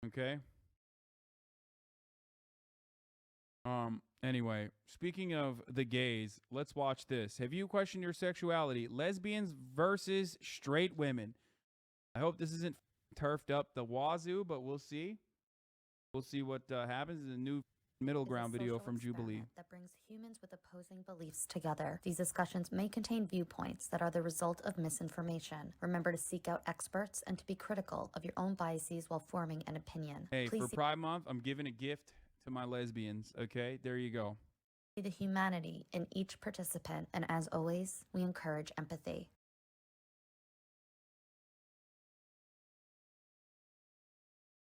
Okay. Anyway, speaking of the gays, let's watch this. Have you questioned your sexuality? Lesbians versus straight women. I hope this isn't turfed up the wazoo, but we'll see. We'll see what happens. It's a new middle ground video from Jubilee that brings humans with opposing beliefs together. These discussions may contain viewpoints that are the result of misinformation. Remember to seek out experts and to be critical of your own biases while forming an opinion. Hey, for Pride Month, I'm giving a gift to my lesbians. Okay, there you go. See the humanity in each participant, and as always, we encourage empathy.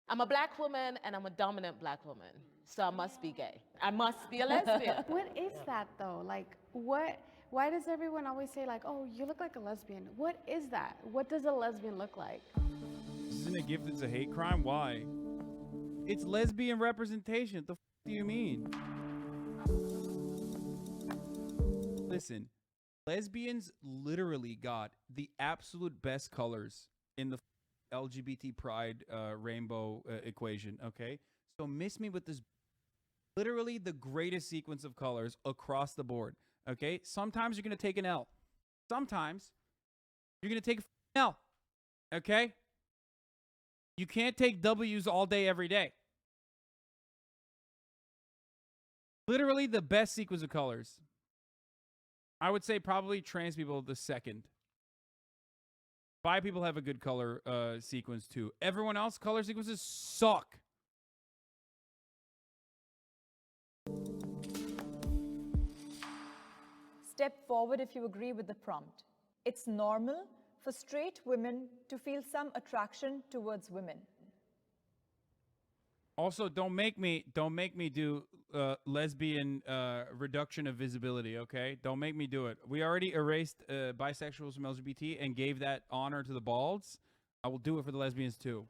I'm a black woman and I'm a dominant black woman, so I must be gay. I must be a lesbian. What is that though? Like, why does everyone always say like, oh, you look like a lesbian? What is that? What does a lesbian look like? Isn't a gift that's a hate crime? Why? It's lesbian representation. What the f do you mean? Listen, lesbians literally got the absolute best colors in the LGBT pride rainbow equation, okay? So miss me with this literally the greatest sequence of colors across the board, okay? Sometimes you're going to take an L. Sometimes you're going to take a L, okay? You can't take W's all day, every day. Literally the best sequence of colors. I would say probably trans people the second. Bi people have a good color sequence too. Everyone else, color sequences suck. Step forward if you agree with the prompt. It's normal for straight women to feel some attraction towards women. Also, don't make me do lesbian reduction of visibility, okay? Don't make me do it. We already erased bisexuals from LGBT and gave that honor to the balds. I will do it for the lesbians too.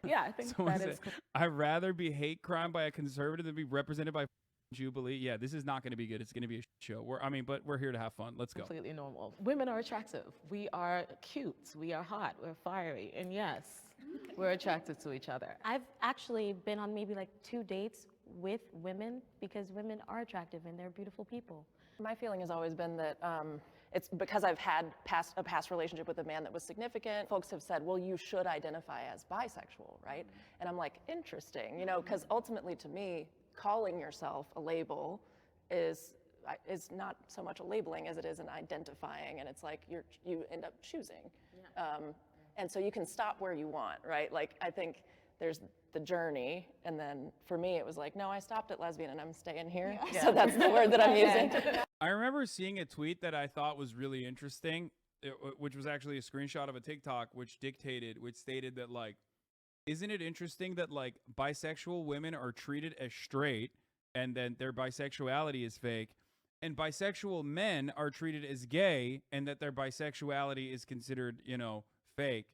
Yeah, I think that is. I'd rather be hate crime by a conservative than be represented by Jubilee. Yeah, this is not going to be good. It's going to be a show. But we're here to have fun. Let's go. Completely normal. Women are attractive. We are cute. We are hot. We're fiery. And yes, we're attracted to each other. I've actually been on maybe like 2 dates with women because women are attractive and they're beautiful people. My feeling has always been that it's because I've had a past relationship with a man that was significant. Folks have said, well, you should identify as bisexual, right? And I'm like, interesting, you know, because ultimately to me, calling yourself a label is not so much a labeling as it is an identifying, and it's like you end up choosing. Yeah. And so you can stop where you want, right? Like, I think there's the journey, and then for me it was like, no, I stopped at lesbian and I'm staying here. Yeah. So that's the word that I'm using. I remember seeing a tweet that I thought was really interesting, which was actually a screenshot of a TikTok which stated that, like, isn't it interesting that, like, bisexual women are treated as straight and then their bisexuality is fake, and bisexual men are treated as gay and that their bisexuality is considered, you know, fake.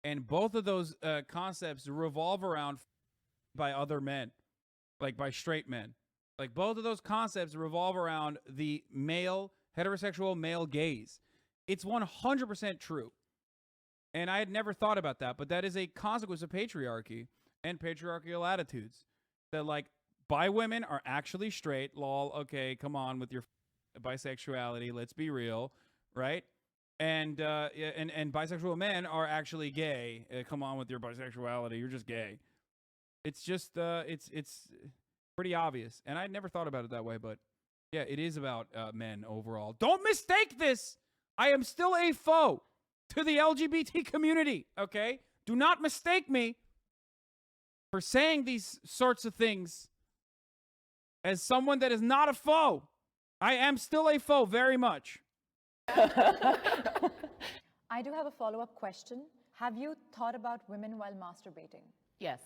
And both of those concepts revolve around by other men, like by straight men. Like, both of those concepts revolve around the heterosexual male gaze. It's 100% true. And I had never thought about that, but that is a consequence of patriarchy and patriarchal attitudes. That, like, bi women are actually straight. Lol, okay, come on with your bisexuality. Let's be real, right? And bisexual men are actually gay. Come on with your bisexuality. You're just gay. It's just it's pretty obvious. And I'd never thought about it that way, but yeah, it is about men overall. Don't mistake this. I am still a foe to the LGBT community, okay? Do not mistake me for saying these sorts of things as someone that is not a foe. I am still a foe, very much. I do have a follow-up question. Have you thought about women while masturbating? Yes.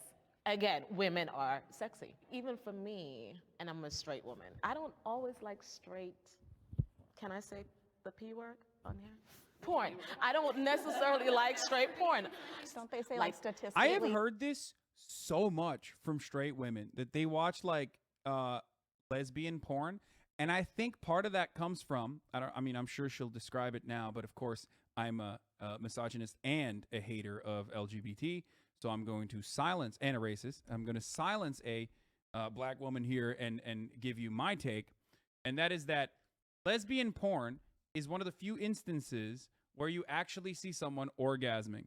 Again, women are sexy. Even for me, and I'm a straight woman, I don't always like straight, can I say the P word on here? Porn. I don't necessarily like straight porn. Don't they say like statistically? I have heard this so much from straight women that they watch like lesbian porn, and I think part of that comes from I'm sure she'll describe it now, but of course I'm misogynist and a hater of LGBT. So I'm going to silence, and a racist. I'm going to silence a black woman here and give you my take. And that is that lesbian porn is one of the few instances where you actually see someone orgasming.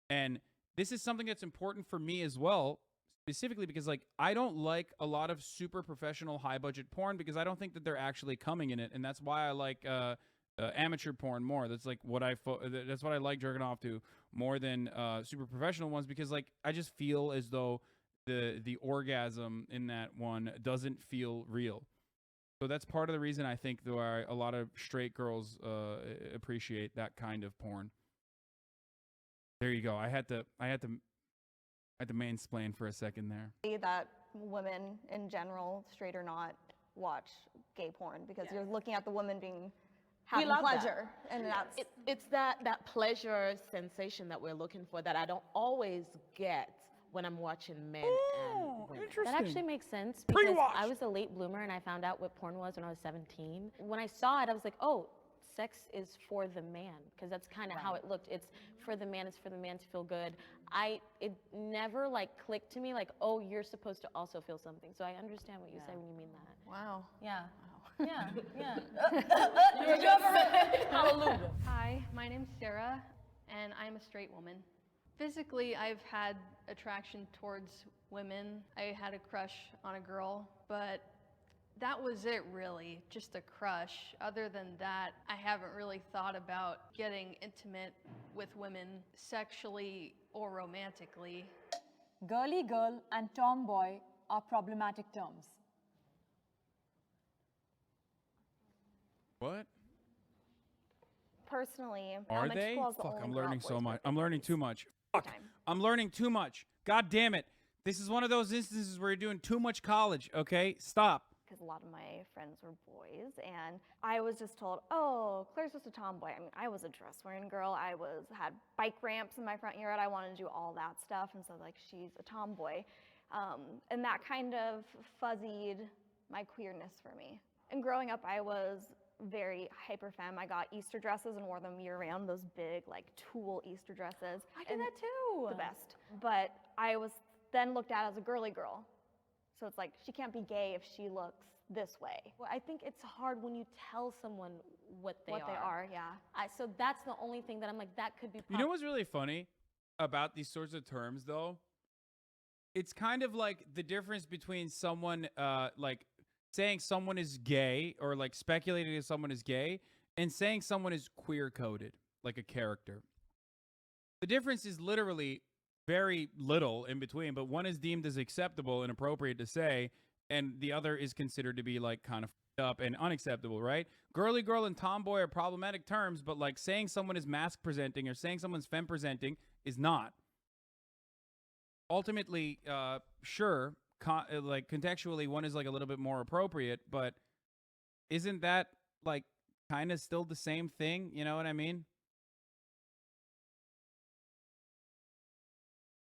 And this is something that's important for me as well, specifically because like I don't like a lot of super professional high budget porn because I don't think that they're actually coming in it, and that's why I like amateur porn more. That's like what that's what I like jerking off to more than super professional ones, because like I just feel as though the orgasm in that one doesn't feel real. So that's part of the reason I think why a lot of straight girls appreciate that kind of porn. There you go. I had to mansplain for a second there. That women in general, straight or not, watch gay porn because you're looking at the woman having love that. pleasure, and that's It's that pleasure sensation that we're looking for that I don't always get when I'm watching men and women. That actually makes sense because I was a late bloomer and I found out what porn was when I was 17. When I saw it, I was like, oh, sex is for the man, because that's kind of how it looked. It's for the man. It's for the man to feel good. It never like clicked to me like, oh, you're supposed to also feel something. So I understand what you say when you mean that. wow. Yeah. Yeah, yeah. Hallelujah. Hi, my name's Sarah, and I'm a straight woman. Physically, I've had attraction towards women. I had a crush on a girl, but that was it really, just a crush. Other than that, I haven't really thought about getting intimate with women sexually or romantically. Girly girl and tomboy are problematic terms. What? Personally, Are elementary they? school is the Fuck, only I'm girl learning at so boys' much. birthday I'm learning parties. too much. Fuck. Time. I'm learning too much. God damn it. This is one of those instances where you're doing too much college, okay? Stop. Because a lot of my friends were boys, and I was just told, oh, Claire's just a tomboy. I mean, I was a dress-wearing girl. I had bike ramps in my front yard. I wanted to do all that stuff, and so like, she's a tomboy. And that kind of fuzzied my queerness for me. And growing up, I was very hyper femme. I got Easter dresses and wore them year round, those big like tulle Easter dresses. I did that too. The best. But I was then looked at as a girly girl. So it's like, she can't be gay if she looks this way. Well, I think it's hard when you tell someone what they are, yeah. So that's the only thing that I'm like, that could be. You know what's really funny about these sorts of terms, though? It's kind of like the difference between someone like saying someone is gay, or like speculating that someone is gay, and saying someone is queer coded, like a character. The difference is literally very little in between, but one is deemed as acceptable and appropriate to say, and the other is considered to be like kind of up and unacceptable, right? Girly girl and tomboy are problematic terms, but like saying someone is mask presenting or saying someone's femme presenting is not. Ultimately, sure, like contextually, one is like a little bit more appropriate, but isn't that like kind of still the same thing? You know what I mean?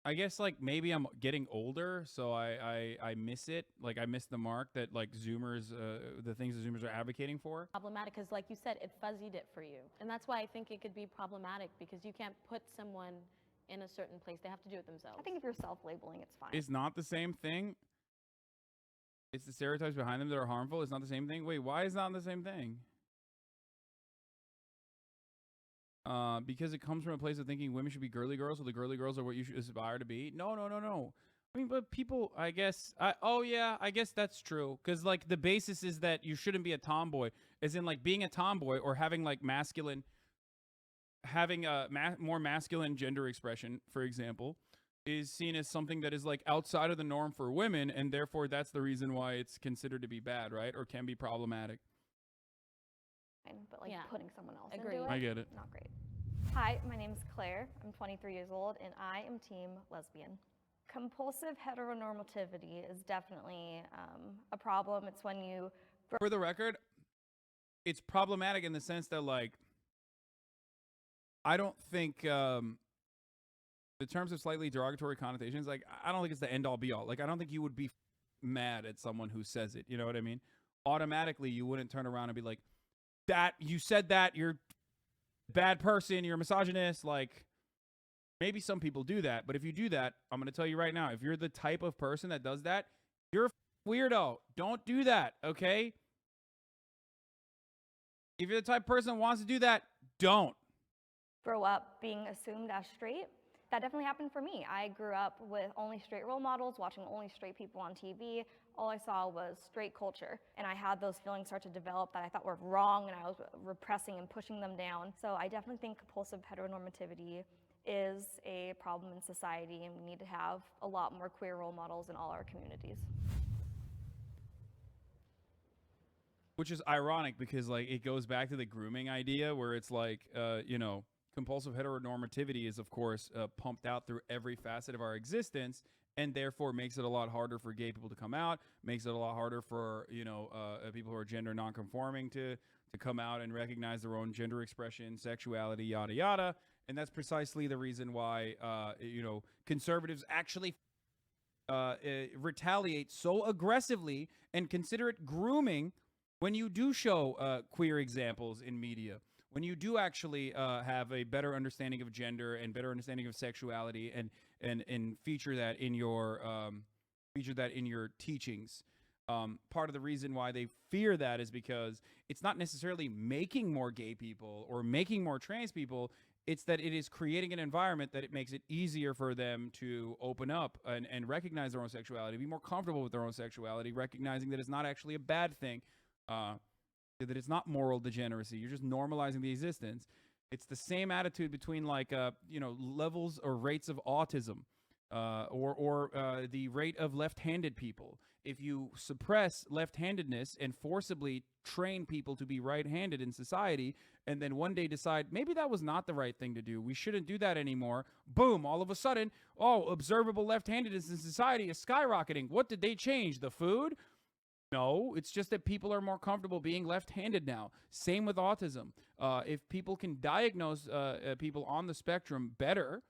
I guess like maybe I'm getting older, so I miss it. Like I miss the mark that like Zoomers, the things that Zoomers are advocating for. Problematic because, like you said, it fuzzied it for you, and that's why I think it could be problematic, because you can't put someone in a certain place. They have to do it themselves. I think if you're self-labeling, it's fine. It's not the same thing. It's the stereotypes behind them that are harmful. It's not the same thing. Wait, why is it not the same thing? Because it comes from a place of thinking women should be girly girls, so the girly girls are what you should aspire to be. No. I mean, but people, I guess, oh yeah, I guess that's true. Because like the basis is that you shouldn't be a tomboy, as in like being a tomboy or having like having a more masculine gender expression, for example, is seen as something that is like outside of the norm for women, and therefore that's the reason why it's considered to be bad, right? Or can be problematic. But like putting someone else Agreed. into it, I get it. not great. Hi, my name is Claire. I'm 23 years old, and I am team lesbian. Compulsive heteronormativity is definitely a problem. It's when you... For the record, it's problematic in the sense that like, I don't think the terms of slightly derogatory connotations, like I don't think it's the end all be all. Like I don't think you would be mad at someone who says it. You know what I mean? Automatically, you wouldn't turn around and be like, that you said that, you're bad person, you're a misogynist. Like, maybe some people do that, but if you do that, I'm going to tell you right now, if you're the type of person that does that, you're a weirdo. Don't do that, okay? If you're the type of person that wants to do that, don't. Grow up being assumed as straight. That definitely happened for me. I grew up with only straight role models, watching only straight people on TV. All I saw was straight culture. And I had those feelings start to develop that I thought were wrong, and I was repressing and pushing them down. So I definitely think compulsive heteronormativity is a problem in society, and we need to have a lot more queer role models in all our communities. Which is ironic because, like, it goes back to the grooming idea where it's like, compulsive heteronormativity is, of course, pumped out through every facet of our existence, and therefore makes it a lot harder for gay people to come out, makes it a lot harder for, people who are gender nonconforming to come out and recognize their own gender expression, sexuality, yada, yada. And that's precisely the reason why, conservatives actually retaliate so aggressively and consider it grooming when you do show queer examples in media, when you do actually have a better understanding of gender and better understanding of sexuality, and feature that in your teachings. Part of the reason why they fear that is because it's not necessarily making more gay people or making more trans people. It's that it is creating an environment that it makes it easier for them to open up and recognize their own sexuality, be more comfortable with their own sexuality, recognizing that it's not actually a bad thing. That it's not moral degeneracy. You're just normalizing the existence. It's the same attitude between levels or rates of autism, or the rate of left-handed people. If you suppress left-handedness and forcibly train people to be right-handed in society, and then one day decide maybe that was not the right thing to do, we shouldn't do that anymore, boom, all of a sudden, observable left-handedness in society is skyrocketing. What did they change? The food? No, it's just that people are more comfortable being left-handed now. Same with autism. If people can diagnose people on the spectrum better,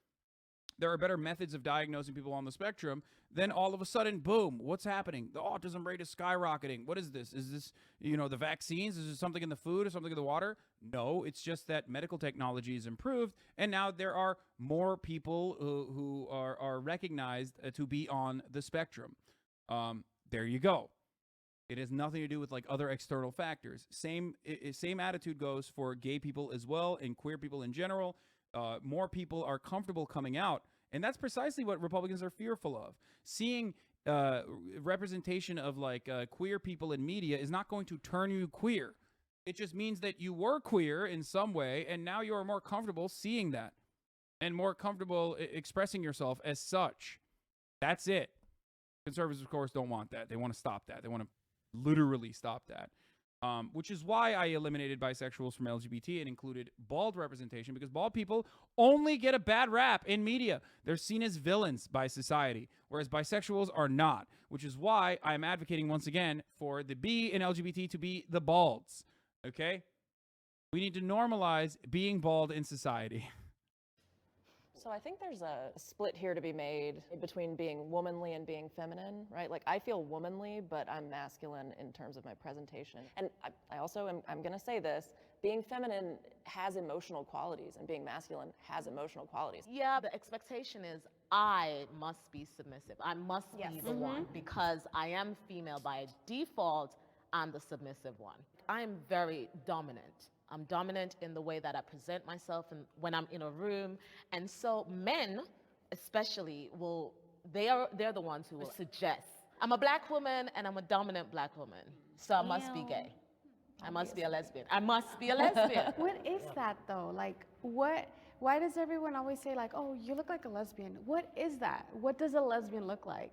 there are better methods of diagnosing people on the spectrum, then all of a sudden, boom, what's happening? The autism rate is skyrocketing. What is this? Is this, the vaccines? Is there something in the food or something in the water? No, it's just that medical technology is improved, and now there are more people who are recognized to be on the spectrum. There you go. It has nothing to do with like other external factors. Same attitude goes for gay people as well, and queer people in general. More people are comfortable coming out, and that's precisely what Republicans are fearful of. Seeing representation of queer people in media is not going to turn you queer. It just means that you were queer in some way, and now you are more comfortable seeing that and more comfortable expressing yourself as such. That's it. Conservatives, of course, don't want that. They want to stop that. They want to literally stop that, which is why I eliminated bisexuals from LGBT and included bald representation, because bald people only get a bad rap in media. They're seen as villains by society, whereas bisexuals are not, which is why I'm advocating once again for the B in LGBT to be the balds, okay? We need to normalize being bald in society. So I think there's a split here to be made between being womanly and being feminine, right? Like, I feel womanly, but I'm masculine in terms of my presentation. And I also I'm gonna say this, being feminine has emotional qualities and being masculine has emotional qualities. Yeah, the expectation is I must be submissive. I must be the one because I am female by default. I'm the submissive one. I'm very dominant. I'm dominant in the way that I present myself and when I'm in a room. And so men, especially, they're the ones who will suggest. I'm a black woman and I'm a dominant black woman. So I must be gay. I must be a lesbian. I must be a lesbian. What is that though? Like, why does everyone always say like, oh, you look like a lesbian? What is that? What does a lesbian look like?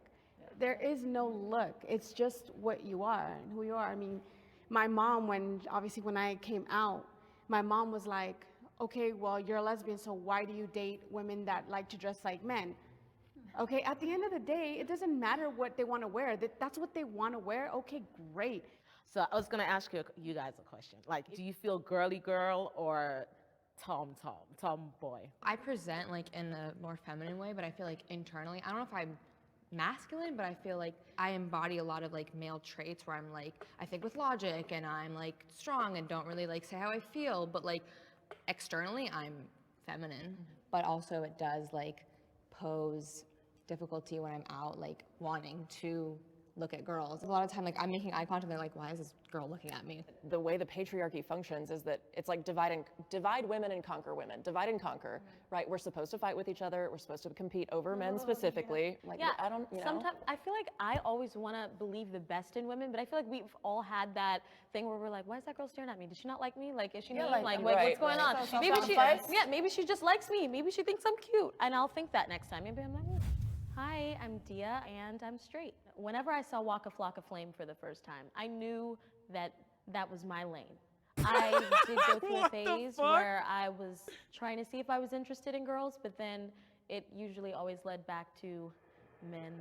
There is no look. It's just what you are and who you are. I mean, my mom, when I came out, my mom was like, okay, well, you're a lesbian, so why do you date women that like to dress like men? Okay, at the end of the day, it doesn't matter what they want to wear. That's what they want to wear. Okay, great. So I was going to ask you guys a question. Like, do you feel girly girl or tomboy? I present like in the more feminine way, but I feel like internally, I don't know if I'm masculine, but I feel like I embody a lot of like male traits where I'm like, I think with logic and I'm like strong and don't really like say how I feel, but like externally I'm feminine, but also it does like pose difficulty when I'm out like wanting to look at girls. A lot of time like I'm making eye contact and they're like, why is this girl looking at me? The way the patriarchy functions is that it's like divide women and conquer women. Divide and conquer, right? We're supposed to fight with each other. We're supposed to compete over men specifically. Like, Yeah, I don't, you know. sometimes I feel like I always want to believe the best in women, but I feel like we've all had that thing where we're like, why is that girl staring at me? Does she not like me? Like, is she mean? Like, right, what's going on? right. Maybe she, Fights? yeah, maybe she just likes me. Maybe she thinks I'm cute, and I'll think that next time. Maybe I'm like, hi, I'm Dia, and I'm straight. Whenever I saw Walk a Flock of Flame for the first time, I knew that that was my lane. I did go through a phase where I was trying to see if I was interested in girls, but then it usually always led back to men.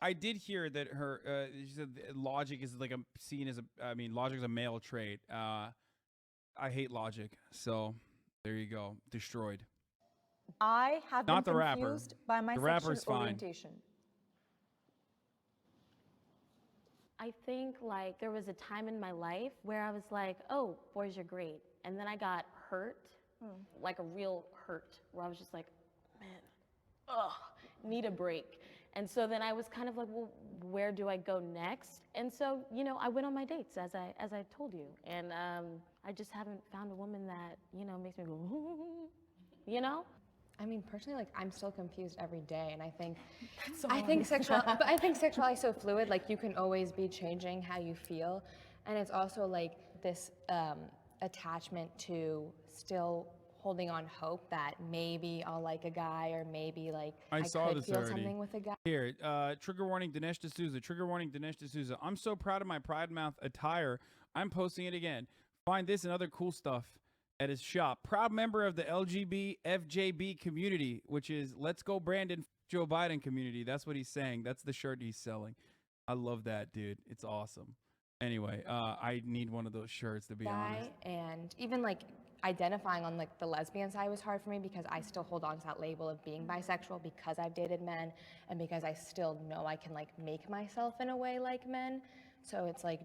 I did hear that her she said logic is like seen as logic is a male trait. I hate logic, so there you go, destroyed. I have Not been the rapper. confused by my The sexual rapper's fine. orientation. I think like there was a time in my life where I was like, oh, boys are great. And then I got hurt, like a real hurt, where I was just like, man, ugh, need a break. And so then I was kind of like, well, where do I go next? And so, you know, I went on my dates as I told you. And I just haven't found a woman that, you know, makes me go, you know? I mean, personally, like I'm still confused every day, and I think sexuality is so fluid. Like you can always be changing how you feel, and it's also like this attachment to still holding on hope that maybe I'll like a guy, or maybe like I saw could this feel already. something with a guy. Here, trigger warning, Dinesh D'Souza. Trigger warning, Dinesh D'Souza. I'm so proud of my Pride Month attire. I'm posting it again. Find this and other cool stuff at his shop. Proud member of the LGB FJB community, which is Let's Go Brandon Joe Biden community. That's what he's saying. That's the shirt he's selling. I love that, dude. It's awesome. Anyway, I need one of those shirts, to be honest. And even like identifying on like the lesbian side was hard for me because I still hold on to that label of being bisexual because I've dated men and because I still know I can like make myself in a way like men. So it's like,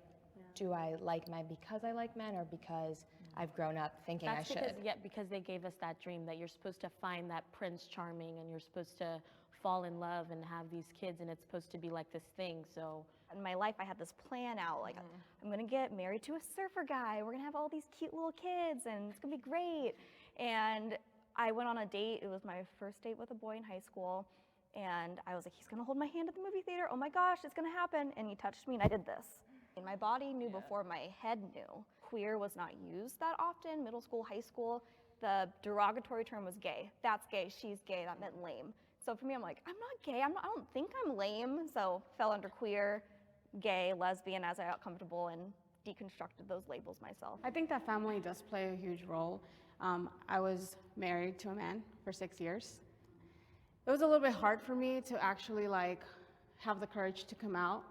do I like men because I like men or because I've grown up thinking I should? Because they gave us that dream that you're supposed to find that Prince Charming and you're supposed to fall in love and have these kids and it's supposed to be like this thing, so. In my life, I had this plan out, like, I'm gonna get married to a surfer guy, we're gonna have all these cute little kids, and it's gonna be great. And I went on a date, it was my first date with a boy in high school, and I was like, he's gonna hold my hand at the movie theater, oh my gosh, it's gonna happen, and he touched me and I did this. And my body knew before my head knew. Queer was not used that often, middle school, high school. The derogatory term was gay. That's gay, she's gay, that meant lame. So for me, I'm like, I'm not gay, I don't think I'm lame. So fell under queer, gay, lesbian as I got comfortable and deconstructed those labels myself. I think that family does play a huge role. I was married to a man for 6 years. It was a little bit hard for me to actually like have the courage to come out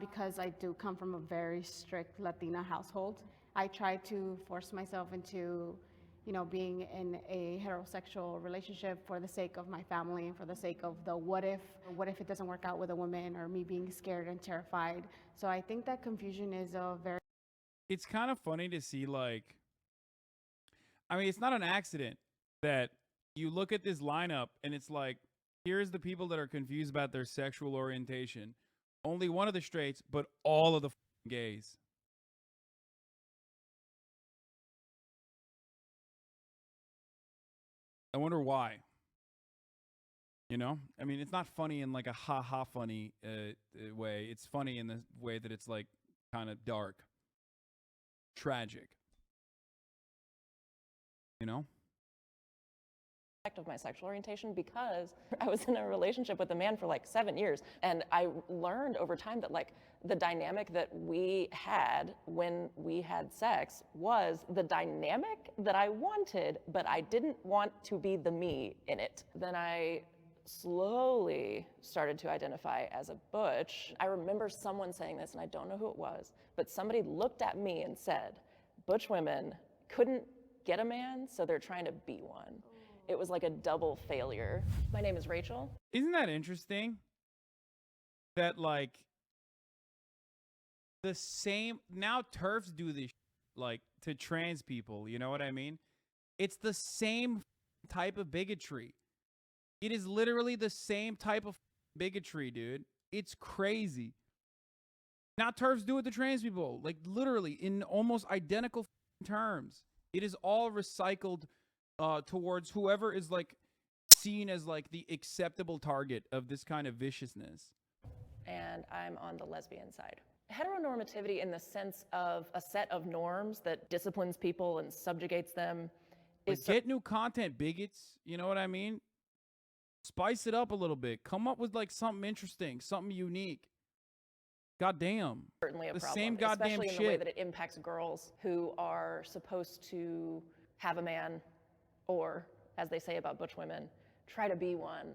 because I do come from a very strict Latina household. I tried to force myself into, you know, being in a heterosexual relationship for the sake of my family and for the sake of the what if it doesn't work out with a woman, or me being scared and terrified. So I think that confusion is a very... It's kind of funny to see, like, I mean, it's not an accident that you look at this lineup and it's like, here's the people that are confused about their sexual orientation. Only one of the straights, but all of the gays. I wonder why. You know? I mean, it's not funny in like a ha-ha funny way. It's funny in the way that it's like kind of dark. Tragic. You know? Of my sexual orientation because I was in a relationship with a man for like 7 years, and I learned over time that like the dynamic that we had when we had sex was the dynamic that I wanted, but I didn't want to be the me in it. Then I slowly started to identify as a butch. I remember someone saying this, and I don't know who it was, but somebody looked at me and said, butch women couldn't get a man, so they're trying to be one. It was like a double failure. My name is Rachel. Isn't that interesting? That like the same, now TERFs do this like to trans people, you know what I mean? It's the same type of bigotry. It is literally the same type of bigotry, dude. It's crazy. Now TERFs do it to trans people, like literally in almost identical terms. It is all recycled towards whoever is like seen as like the acceptable target of this kind of viciousness. And I'm on the lesbian side. Heteronormativity in the sense of a set of norms that disciplines people and subjugates them Like, get new content, bigots. You know what I mean? Spice it up a little bit. Come up with like something interesting, something unique. God damn. Certainly a the problem, same goddamn especially in shit. the way that it impacts girls who are supposed to have a man, or as they say about butch women, try to be one.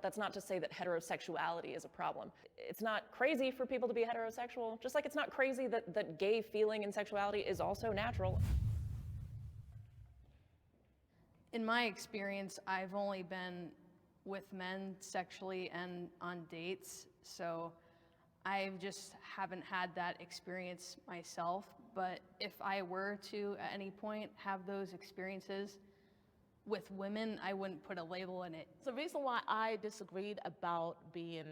That's not to say that heterosexuality is a problem. It's not crazy for people to be heterosexual, just like it's not crazy that gay feeling and sexuality is also natural. In my experience, I've only been with men sexually and on dates, so I just haven't had that experience myself. But if I were to, at any point, have those experiences with women, I wouldn't put a label in it. The reason why I disagreed about being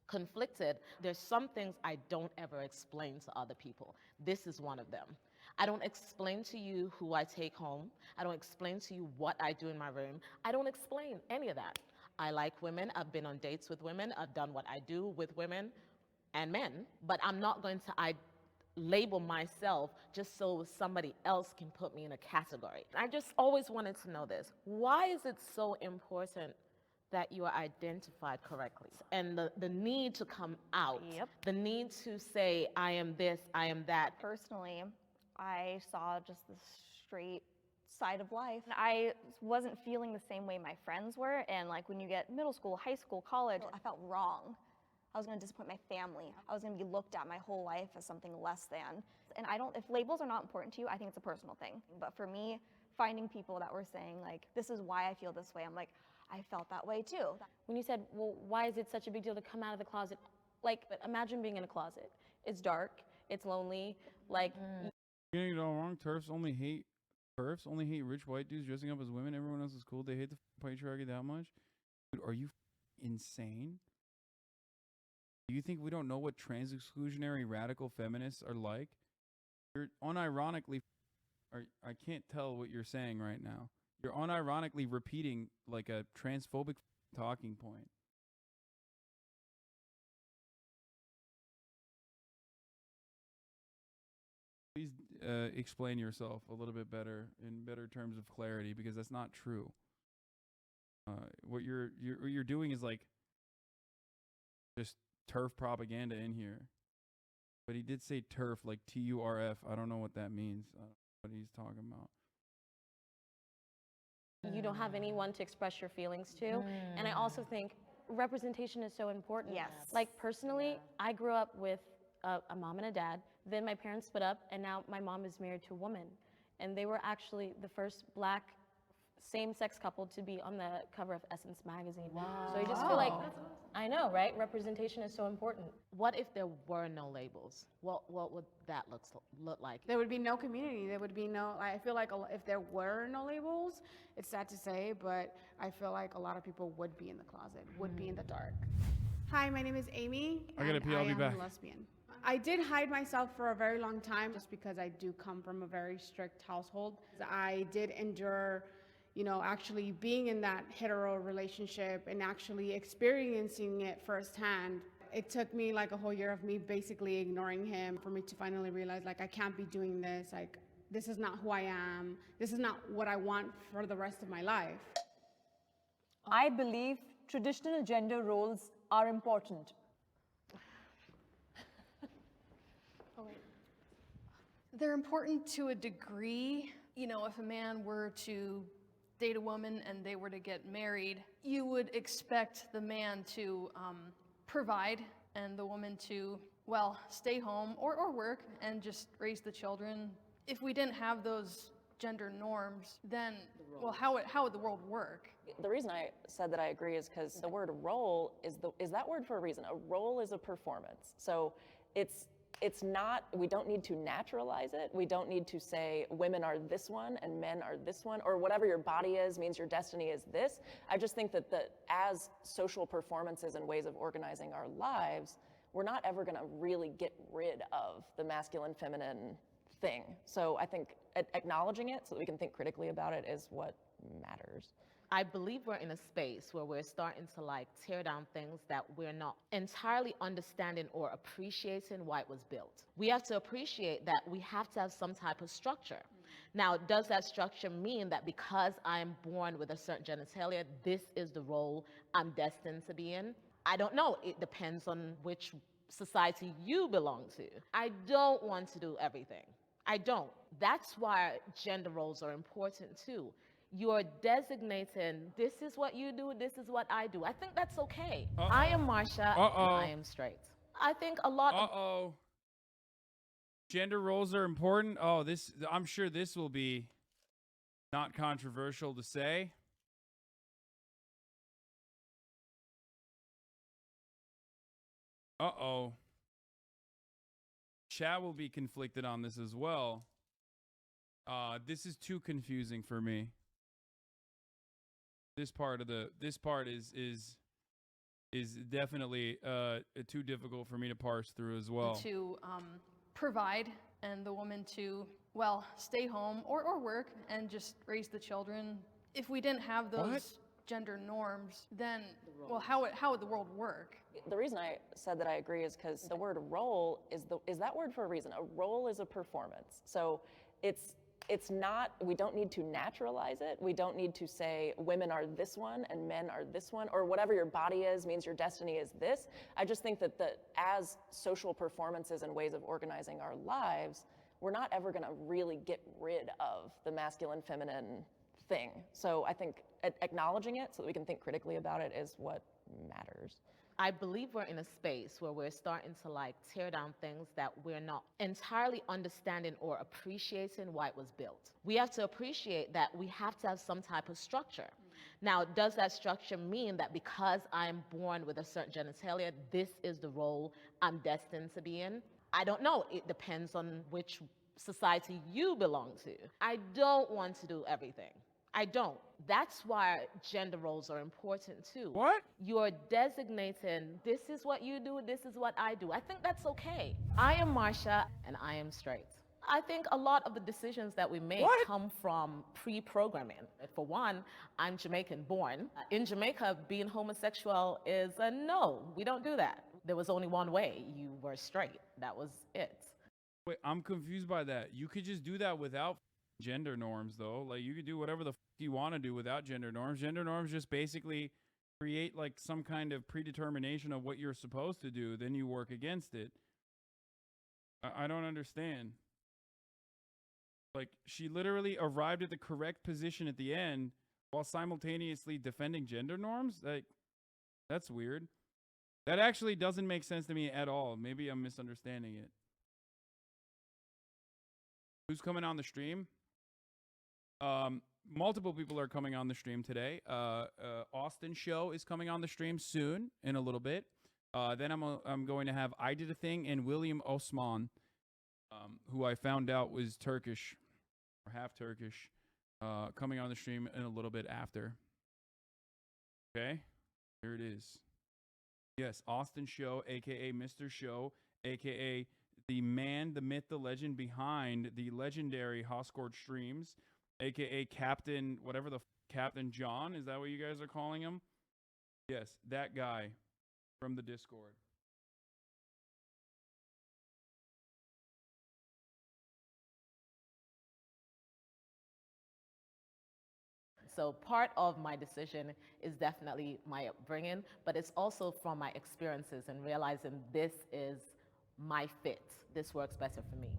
conflicted, there's some things I don't ever explain to other people. This is one of them. I don't explain to you who I take home. I don't explain to you what I do in my room. I don't explain any of that. I like women. I've been on dates with women. I've done what I do with women and men, but I'm not going to label myself just so somebody else can put me in a category. I just always wanted to know this. Why is it so important that you are identified correctly? And the need to come out, the need to say, I am this, I am that. Personally, I saw just the straight side of life. I wasn't feeling the same way my friends were, and like when you get middle school, high school, college, I felt wrong. I was gonna disappoint my family. I was gonna be looked at my whole life as something less than. And if labels are not important to you, I think it's a personal thing. But for me, finding people that were saying like, this is why I feel this way, I'm like, I felt that way too. When you said, well, why is it such a big deal to come out of the closet? Like, imagine being in a closet. It's dark, it's lonely, like. You're getting it all wrong. TERFs only hate rich white dudes dressing up as women. Everyone else is cool. They hate the patriarchy that much. Dude, are you insane? Do you think we don't know what trans exclusionary radical feminists are like? You're unironically, I can't tell what you're saying right now. You're unironically repeating like a transphobic talking point. Please explain yourself a little bit better in better terms of clarity, because that's not true. What you're doing is like just TERF propaganda in here. But he did say TERF, like TURF. I don't know what that means. I don't know what he's talking about. You don't have anyone to express your feelings to. And I also think representation is so important. Yes. Like personally, I grew up with a mom and a dad. Then my parents split up, and now my mom is married to a woman. And they were actually the first Black same-sex couple to be on the cover of Essence magazine. Wow. So I just feel like, I know, right? Representation is so important. What if there were no labels? What would that look like? There would be no community. There would be no, I feel like if there were no labels, it's sad to say, but I feel like a lot of people would be in the closet, would be in the dark. Hi, my name is Amy, I gotta pee, I'll be back. am a lesbian. I did hide myself for a very long time just because I do come from a very strict household. I did endure, actually being in that hetero relationship and actually experiencing it firsthand. It took me like a whole year of me basically ignoring him for me to finally realize like I can't be doing this. Like this is not who I am. This is not what I want for the rest of my life. I believe traditional gender roles are important. They're important to a degree. If a man were to date a woman and they were to get married, you would expect the man to provide and the woman to, stay home or work and just raise the children. If we didn't have those gender norms, then, how would the world work? The reason I said that I agree is because the word role is that word for a reason. A role is a performance. So it's it's not, we don't need to naturalize it. We don't need to say women are this one and men are this one, or whatever your body is means your destiny is this. I just think that as social performances and ways of organizing our lives, we're not ever gonna really get rid of the masculine, feminine thing. So I think acknowledging it so that we can think critically about it is what matters. I believe we're in a space where we're starting to like tear down things that we're not entirely understanding or appreciating why it was built. We have to appreciate that we have to have some type of structure. Now, does that structure mean that because I'm born with a certain genitalia, this is the role I'm destined to be in? I don't know. It depends on which society you belong to. I don't want to do everything. I don't. That's why gender roles are important too. You're designating, this is what you do, this is what I do. I think that's okay. I am Marsha, and I am straight. I think a lot of... Gender roles are important. Oh, I'm sure this will be not controversial to say. Chat will be conflicted on this as well. This is too confusing for me. This part is definitely too difficult for me to parse through as well. To provide, and the woman to, well, stay home or work and just raise the children. If we didn't have those gender norms, then, well, how would the world work? The reason I said that I agree is because the word role is that word for a reason. A role is a performance. So it's not, we don't need to naturalize it. We don't need to say women are this one and men are this one, or whatever your body is means your destiny is this. I just think that as social performances and ways of organizing our lives, we're not ever gonna really get rid of the masculine, feminine thing. So I think acknowledging it so that we can think critically about it is what matters. I believe we're in a space where we're starting to like tear down things that we're not entirely understanding or appreciating why it was built. We have to appreciate that we have to have some type of structure. Now, does that structure mean that because I'm born with a certain genitalia, this is the role I'm destined to be in? I don't know. It depends on which society you belong to. I don't want to do everything. I don't. That's why gender roles are important too. You're designating, this is what you do, this is what I do. I think that's okay. I am Marsha, and I am straight. I think a lot of the decisions that we make come from pre-programming. For one, I'm Jamaican born. In Jamaica, being homosexual is a no. We don't do that. There was only one way. You were straight. That was it. Wait, I'm confused by that. You could just do that without gender norms, though. Like, you could do whatever the you want to do without gender norms. Gender norms just basically create like some kind of predetermination of what you're supposed to do. Then you work against it. I don't understand. Like, she literally arrived at the correct position at the end while simultaneously defending gender norms. Like, that's weird. That actually doesn't make sense to me at all. Maybe I'm misunderstanding it. Who's coming on the stream? Multiple people are coming on the stream today. Austin Show is coming on the stream soon, in a little bit. Then I'm going to have I Did a Thing and William Osman, who I found out was Turkish, or half Turkish, coming on the stream in a little bit after. Okay, here it is. Yes, Austin Show, aka Mr. Show, aka the man, the myth, the legend behind the legendary Hoscord streams, aka Captain, whatever the Captain John, is that what you guys are calling him? Yes, that guy from the Discord. So part of my decision is definitely my upbringing, but it's also from my experiences and realizing this is my fit. This works better for me.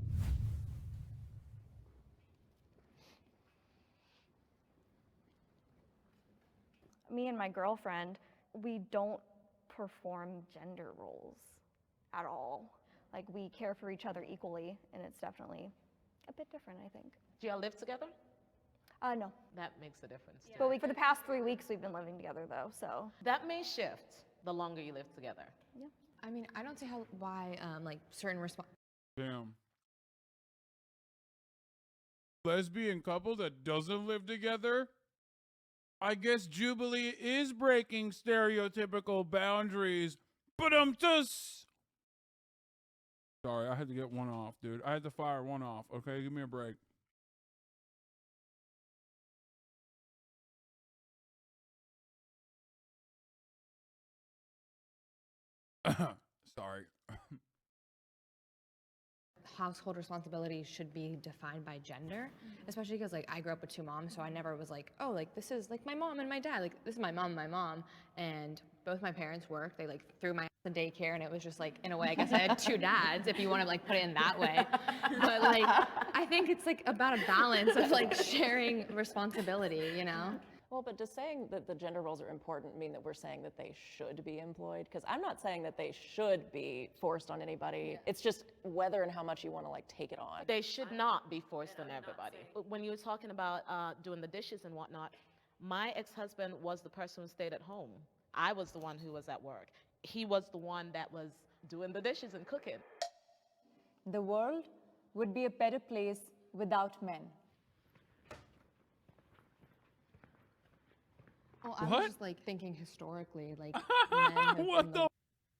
Me and my girlfriend, we don't perform gender roles at all. Like, we care for each other equally, and it's definitely a bit different, I think. Do y'all live together? No. That makes a difference. Yeah. But for the past 3 weeks, we've been living together, though, so. That may shift the longer you live together. Yeah. I mean, I don't see why like certain Damn. Lesbian couple that doesn't live together? I guess Jubilee is breaking stereotypical boundaries. But sorry, I had to get one off, dude. I had to fire one off. Okay, give me a break. Sorry. Household responsibilities should be defined by gender, especially because like I grew up with two moms, so I never was like, oh, like this is like my mom and my dad, like this is my mom and my mom, and both my parents worked. They like threw my ass in daycare, and it was just like, in a way, I guess I had two dads, if you want to like put it in that way. But like, I think it's like about a balance of like sharing responsibility, you know? Well, but does saying that the gender roles are important mean that we're saying that they should be employed? Because I'm not saying that they should be forced on anybody. It's just whether and how much you want to like take it on. They should not be forced on everybody. When you were talking about doing the dishes and whatnot, my ex-husband was the person who stayed at home. I was the one who was at work. He was the one that was doing the dishes and cooking. The world would be a better place without men. Well, I What? was just like thinking historically, like men have, What the?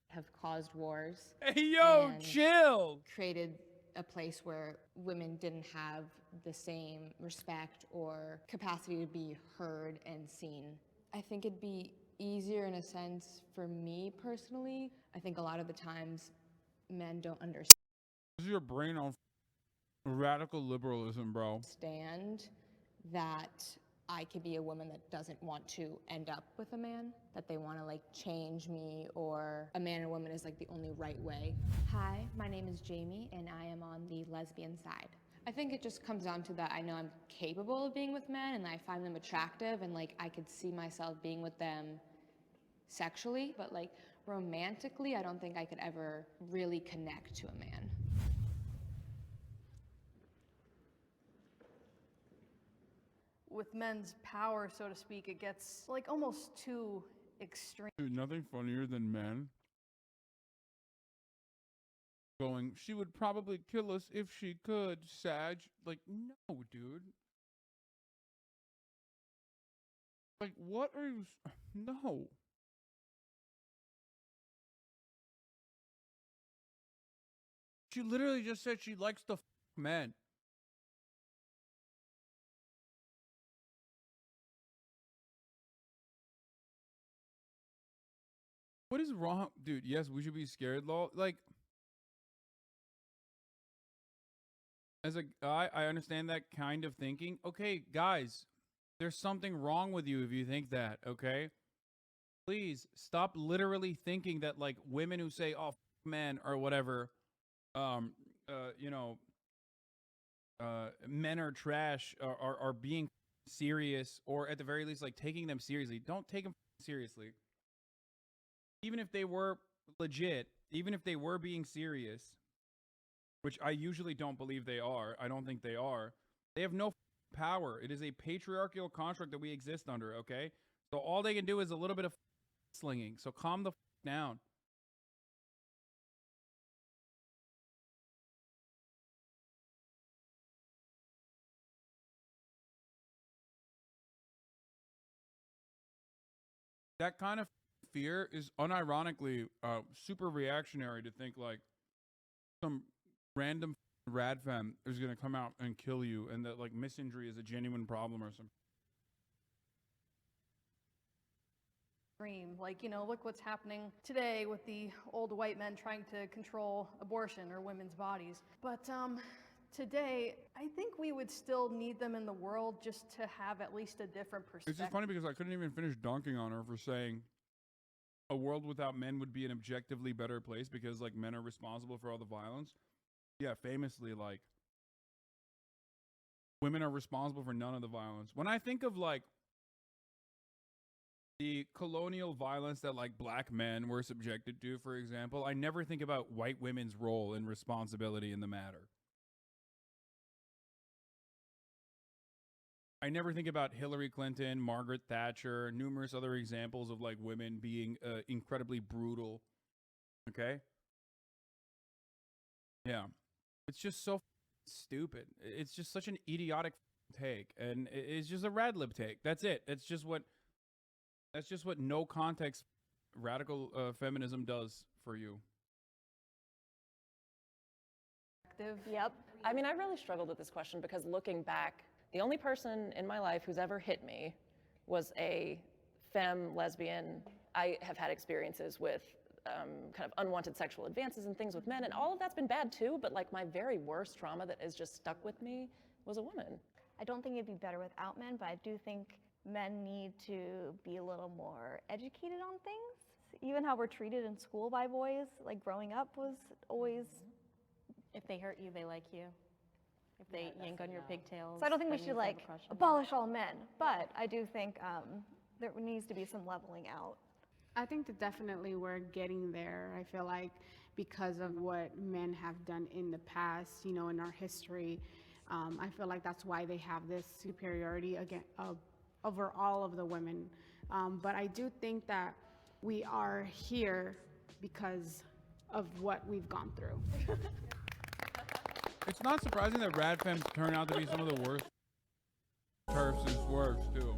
have caused wars. Hey, yo, and chill. created a place where women didn't have the same respect or capacity to be heard and seen. I think it'd be easier in a sense for me personally. I think a lot of the times men don't This is your brain on radical liberalism, bro. understand that I could be a woman that doesn't want to end up with a man, that they want to like change me, or a man and woman is like the only right way. Hi, my name is Jamie and I am on the lesbian side. I think it just comes down to that I know I'm capable of being with men and I find them attractive and like I could see myself being with them sexually, but like romantically, I don't think I could ever really connect to a man. With men's power, so to speak, it gets like almost too extreme. Dude, nothing funnier than men going, she would probably kill us if she could, Sag. Like, no, dude. Like, what are you? No. She literally just said she likes to men. What is wrong? Dude, yes, we should be scared, lol. Like, as a guy, I understand that kind of thinking. Okay, guys, there's something wrong with you if you think that, okay? Please stop literally thinking that like women who say, "Oh, men" or whatever, you know, men are trash, are being serious, or at the very least like taking them seriously. Don't take them seriously. Even if they were legit, even if they were being serious, which I usually don't believe they are. I don't think they are. They have no power. It is a patriarchal construct that we exist under, okay? So all they can do is a little bit of slinging. So calm the down. That kind of fear is unironically super reactionary to think like some random rad femme is going to come out and kill you and that like misinjury is a genuine problem or something. Like, you know, look what's happening today with the old white men trying to control abortion or women's bodies. But today, I think we would still need them in the world just to have at least a different perspective. It's just funny because I couldn't even finish dunking on her for saying a world without men would be an objectively better place because like men are responsible for all the violence. Yeah, famously, like women are responsible for none of the violence. When I think of like the colonial violence that like black men were subjected to, for example, I never think about white women's role and responsibility in the matter. I never think about Hillary Clinton, Margaret Thatcher, numerous other examples of like women being incredibly brutal. Okay? Yeah. It's just so stupid. It's just such an idiotic take, and it's just a rad lib take. That's it. That's just what no context radical feminism does for you. Yep. I mean, I really struggled with this question because looking back, the only person in my life who's ever hit me was a femme lesbian. I have had experiences with kind of unwanted sexual advances and things with men, and all of that's been bad too, but like my very worst trauma that is just stuck with me was a woman. I don't think it'd be better without men, but I do think men need to be a little more educated on things. Even how we're treated in school by boys, like growing up was always... If they hurt you, they like you. If they yank on your pigtails. So I don't think we that should means they have like a crush on you. abolish all men, but I do think there needs to be some leveling out. I think that definitely we're getting there. I feel like because of what men have done in the past, you know, in our history, I feel like that's why they have this superiority over all of the women. But I do think that we are here because of what we've gone through. It's not surprising that rad femmes turn out to be some of the worst turfs and swerves too.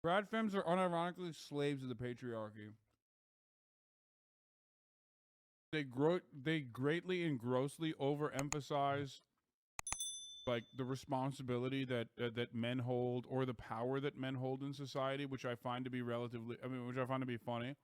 Rad femmes are unironically slaves of the patriarchy. They greatly and grossly overemphasize like the responsibility that that men hold, or the power that men hold in society, which I find to be which I find to be funny.